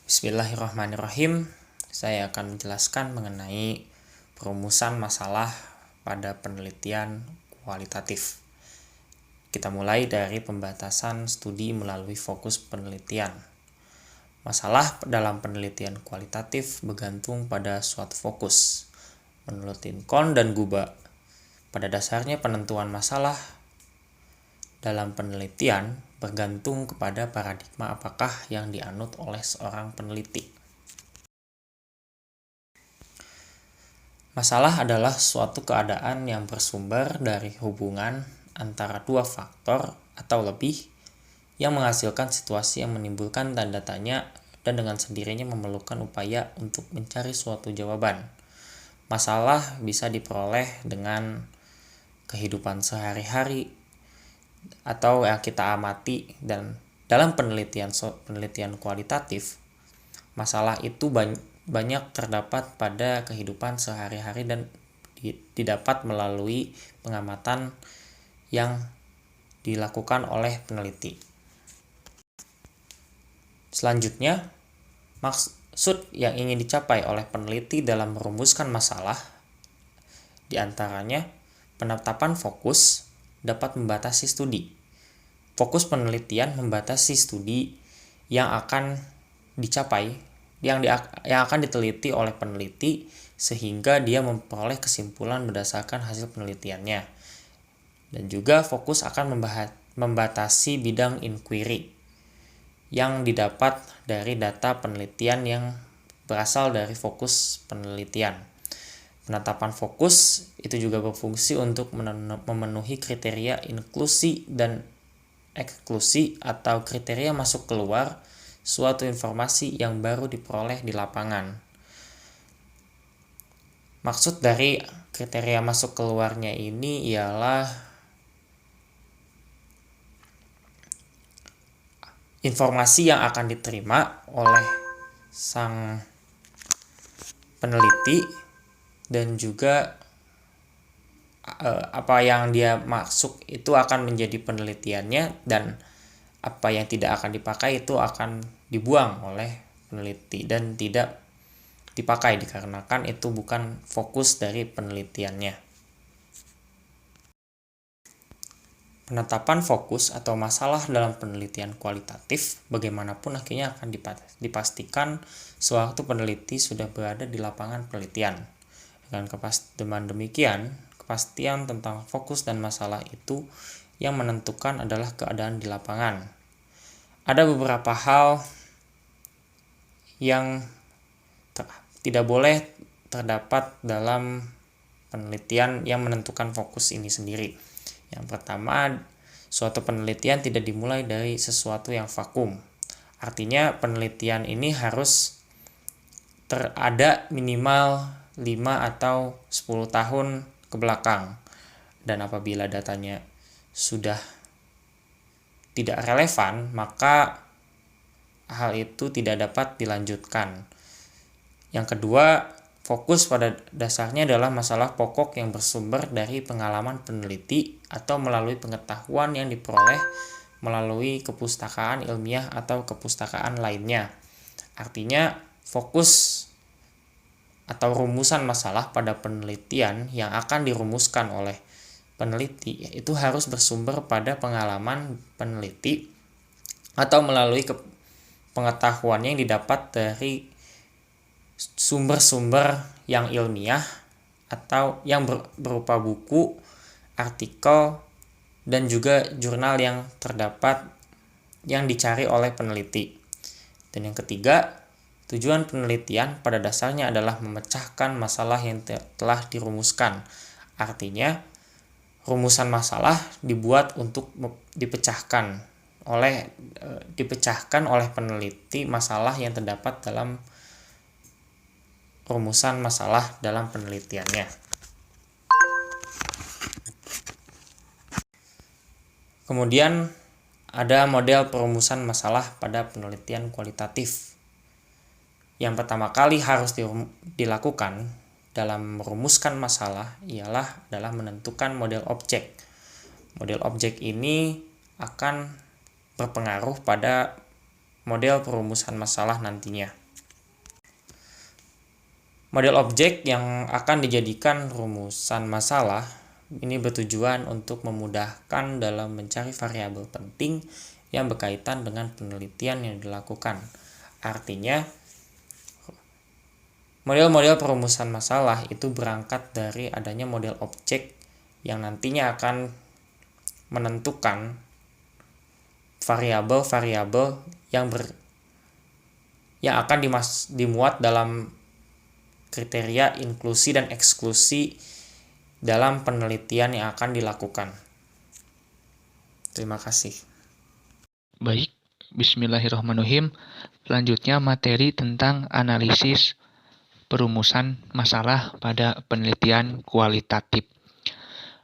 Bismillahirrahmanirrahim. Saya akan menjelaskan mengenai perumusan masalah pada penelitian kualitatif. Kita mulai dari pembatasan studi melalui fokus penelitian. Masalah dalam penelitian kualitatif bergantung pada suatu fokus. Menurut Lincoln dan Guba, pada dasarnya penentuan masalah dalam penelitian bergantung kepada paradigma apakah yang dianut oleh seorang peneliti. Masalah adalah suatu keadaan yang bersumber dari hubungan antara dua faktor atau lebih yang menghasilkan situasi yang menimbulkan tanda tanya dan dengan sendirinya memerlukan upaya untuk mencari suatu jawaban. Masalah bisa diperoleh dengan kehidupan sehari-hari atau yang kita amati, dan dalam penelitian kualitatif, masalah itu banyak terdapat pada kehidupan sehari-hari dan didapat melalui pengamatan yang dilakukan oleh peneliti. Selanjutnya, maksud yang ingin dicapai oleh peneliti dalam merumuskan masalah diantaranya penetapan fokus dapat membatasi studi. Fokus penelitian membatasi studi yang akan dicapai, yang akan diteliti oleh peneliti, sehingga dia memperoleh kesimpulan berdasarkan hasil penelitiannya. Dan juga fokus akan membatasi bidang inquiry yang didapat dari data penelitian yang berasal dari fokus penelitian. Penetapan fokus itu juga berfungsi untuk memenuhi kriteria inklusi dan eksklusi atau kriteria masuk keluar suatu informasi yang baru diperoleh di lapangan. Maksud dari kriteria masuk keluarnya ini ialah informasi yang akan diterima oleh sang peneliti dan juga apa yang dia masuk itu akan menjadi penelitiannya, dan apa yang tidak akan dipakai itu akan dibuang oleh peneliti dan tidak dipakai dikarenakan itu bukan fokus dari penelitiannya. Penetapan fokus atau masalah dalam penelitian kualitatif bagaimanapun akhirnya akan dipastikan sewaktu peneliti sudah berada di lapangan penelitian. Dengan demikian, kepastian tentang fokus dan masalah itu yang menentukan adalah keadaan di lapangan. Ada beberapa hal yang tidak boleh terdapat dalam penelitian yang menentukan fokus ini sendiri. Yang pertama, suatu penelitian tidak dimulai dari sesuatu yang vakum. Artinya penelitian ini harus ada minimal 5 atau 10 tahun ke belakang. Dan apabila datanya sudah tidak relevan, maka hal itu tidak dapat dilanjutkan. Yang kedua, fokus pada dasarnya adalah masalah pokok yang bersumber dari pengalaman peneliti atau melalui pengetahuan yang diperoleh melalui kepustakaan ilmiah atau kepustakaan lainnya. Artinya, fokus atau rumusan masalah pada penelitian yang akan dirumuskan oleh peneliti itu harus bersumber pada pengalaman peneliti atau melalui pengetahuan yang didapat dari sumber-sumber yang ilmiah atau yang berupa buku, artikel, dan juga jurnal yang terdapat yang dicari oleh peneliti. Dan yang ketiga, tujuan penelitian pada dasarnya adalah memecahkan masalah yang telah dirumuskan. Artinya, rumusan masalah dibuat untuk dipecahkan oleh peneliti masalah yang terdapat dalam rumusan masalah dalam penelitiannya. Kemudian ada model perumusan masalah pada penelitian kualitatif. Yang pertama kali harus dilakukan dalam merumuskan masalah adalah menentukan model objek. Model objek ini akan berpengaruh pada model perumusan masalah nantinya. Model objek yang akan dijadikan rumusan masalah ini bertujuan untuk memudahkan dalam mencari variabel penting yang berkaitan dengan penelitian yang dilakukan. Artinya, model-model perumusan masalah itu berangkat dari adanya model objek yang nantinya akan menentukan variabel-variabel yang akan dimuat dalam kriteria inklusi dan eksklusi dalam penelitian yang akan dilakukan. Terima kasih. Baik, bismillahirrahmanirrahim. Selanjutnya materi tentang analisis perumusan masalah pada penelitian kualitatif.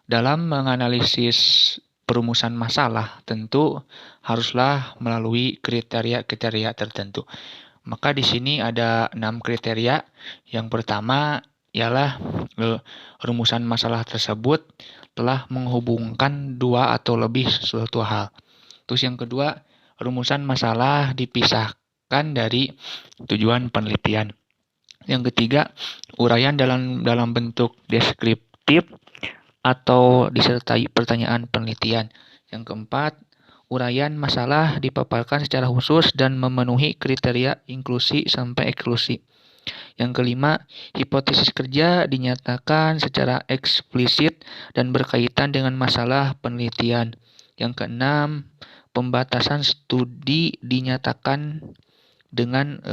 Dalam menganalisis perumusan masalah tentu haruslah melalui kriteria-kriteria tertentu. Maka di sini ada 6 kriteria. Yang pertama ialah rumusan masalah tersebut telah menghubungkan dua atau lebih suatu hal. Terus yang kedua, rumusan masalah dipisahkan dari tujuan penelitian. Yang ketiga, uraian dalam bentuk deskriptif atau disertai pertanyaan penelitian. Yang keempat, uraian masalah dipaparkan secara khusus dan memenuhi kriteria inklusi sampai eksklusi. Yang kelima, hipotesis kerja dinyatakan secara eksplisit dan berkaitan dengan masalah penelitian. Yang keenam, pembatasan studi dinyatakan dengan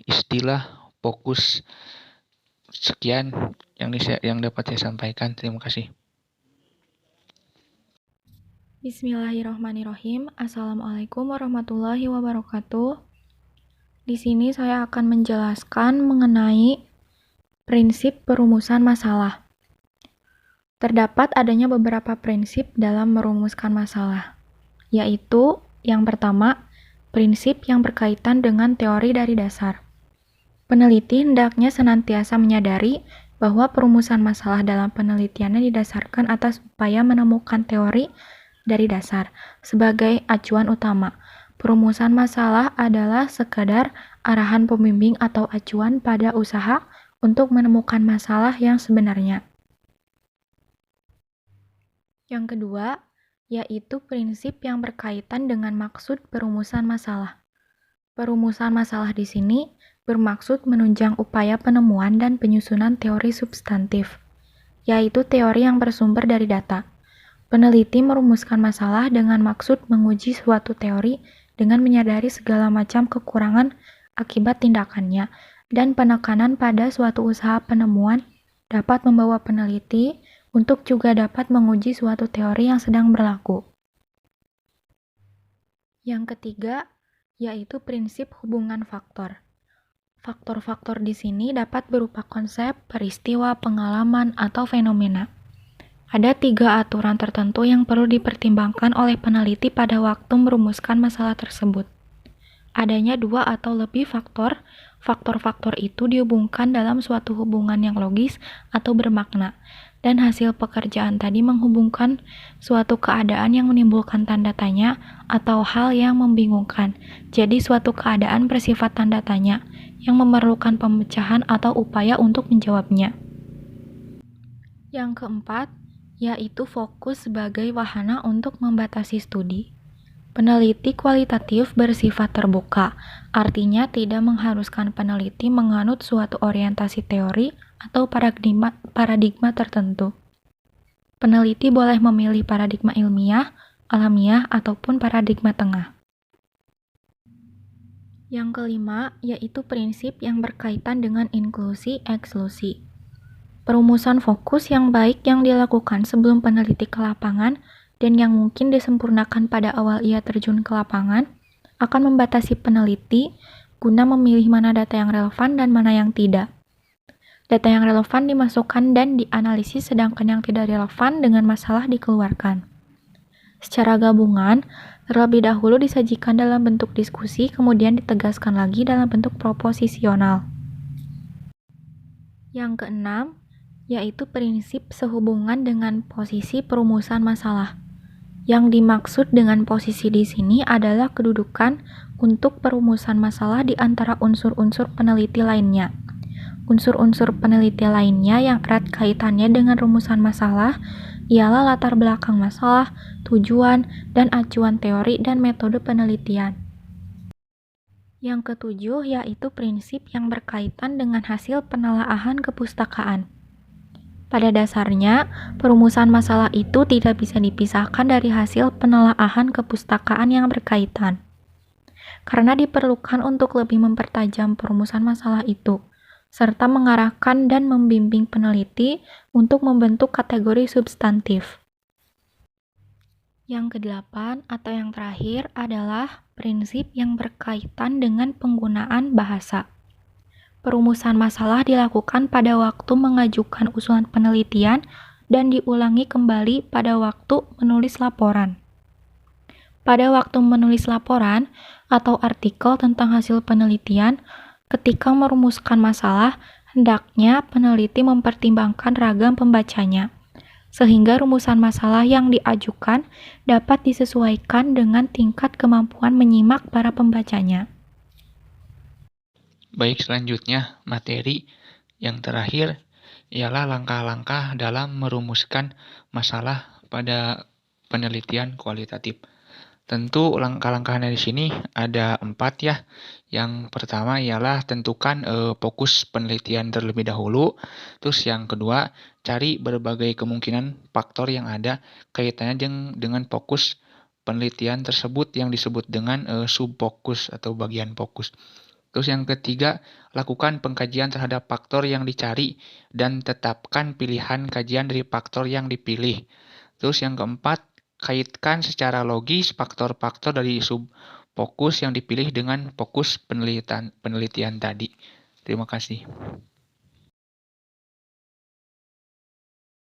istilah fokus. Sekian yang dapat saya sampaikan. Terima kasih. Bismillahirrahmanirrahim. Assalamualaikum warahmatullahi wabarakatuh. Di sini saya akan menjelaskan mengenai prinsip perumusan masalah. Terdapat adanya beberapa prinsip dalam merumuskan masalah, yaitu yang pertama, prinsip yang berkaitan dengan teori dari dasar. Peneliti hendaknya senantiasa menyadari bahwa perumusan masalah dalam penelitiannya didasarkan atas upaya menemukan teori dari dasar sebagai acuan utama. Perumusan masalah adalah sekadar arahan pembimbing atau acuan pada usaha untuk menemukan masalah yang sebenarnya. Yang kedua, yaitu prinsip yang berkaitan dengan maksud perumusan masalah. Perumusan masalah di sini bermaksud menunjang upaya penemuan dan penyusunan teori substantif, yaitu teori yang bersumber dari data. Peneliti merumuskan masalah dengan maksud menguji suatu teori dengan menyadari segala macam kekurangan akibat tindakannya, dan penekanan pada suatu usaha penemuan dapat membawa peneliti untuk juga dapat menguji suatu teori yang sedang berlaku. Yang ketiga, yaitu prinsip hubungan faktor. Faktor-faktor di sini dapat berupa konsep, peristiwa, pengalaman, atau fenomena. Ada 3 aturan tertentu yang perlu dipertimbangkan oleh peneliti pada waktu merumuskan masalah tersebut. Adanya 2 atau lebih faktor. Faktor-faktor itu dihubungkan dalam suatu hubungan yang logis atau bermakna, dan hasil pekerjaan tadi menghubungkan suatu keadaan yang menimbulkan tanda tanya atau hal yang membingungkan. Jadi suatu keadaan bersifat tanda tanya yang memerlukan pemecahan atau upaya untuk menjawabnya. Yang keempat, yaitu fokus sebagai wahana untuk membatasi studi. Peneliti kualitatif bersifat terbuka, artinya tidak mengharuskan peneliti menganut suatu orientasi teori atau paradigma tertentu. Peneliti boleh memilih paradigma ilmiah, alamiah, ataupun paradigma tengah. Yang kelima, yaitu prinsip yang berkaitan dengan inklusi-eksklusi. Perumusan fokus yang baik yang dilakukan sebelum peneliti ke lapangan dan yang mungkin disempurnakan pada awal ia terjun ke lapangan akan membatasi peneliti guna memilih mana data yang relevan dan mana yang tidak. Data yang relevan dimasukkan dan dianalisis, sedangkan yang tidak relevan dengan masalah dikeluarkan. Secara gabungan, terlebih dahulu disajikan dalam bentuk diskusi, kemudian ditegaskan lagi dalam bentuk proposisional. Yang keenam, yaitu prinsip sehubungan dengan posisi perumusan masalah. Yang dimaksud dengan posisi di sini adalah kedudukan untuk perumusan masalah di antara unsur-unsur peneliti lainnya. Unsur-unsur peneliti lainnya yang erat kaitannya dengan rumusan masalah ialah latar belakang masalah, tujuan, dan acuan teori dan metode penelitian. Yang ketujuh yaitu prinsip yang berkaitan dengan hasil penelaahan kepustakaan. Pada dasarnya, perumusan masalah itu tidak bisa dipisahkan dari hasil penelaahan kepustakaan yang berkaitan. Karena diperlukan untuk lebih mempertajam perumusan masalah itu, serta mengarahkan dan membimbing peneliti untuk membentuk kategori substantif. Yang kedelapan atau yang terakhir adalah prinsip yang berkaitan dengan penggunaan bahasa. Perumusan masalah dilakukan pada waktu mengajukan usulan penelitian dan diulangi kembali pada waktu menulis laporan. Pada waktu menulis laporan atau artikel tentang hasil penelitian, ketika merumuskan masalah, hendaknya peneliti mempertimbangkan ragam pembacanya, sehingga rumusan masalah yang diajukan dapat disesuaikan dengan tingkat kemampuan menyimak para pembacanya. Baik, selanjutnya materi yang terakhir ialah langkah-langkah dalam merumuskan masalah pada penelitian kualitatif. Tentu langkah-langkahnya di sini ada 4 ya. Yang pertama ialah tentukan fokus penelitian terlebih dahulu. Terus yang kedua, cari berbagai kemungkinan faktor yang ada kaitannya dengan fokus penelitian tersebut yang disebut dengan subfokus atau bagian fokus. Terus yang ketiga, lakukan pengkajian terhadap faktor yang dicari dan tetapkan pilihan kajian dari faktor yang dipilih. Terus yang keempat, kaitkan secara logis faktor-faktor dari subfokus yang dipilih dengan fokus penelitian tadi. Terima kasih.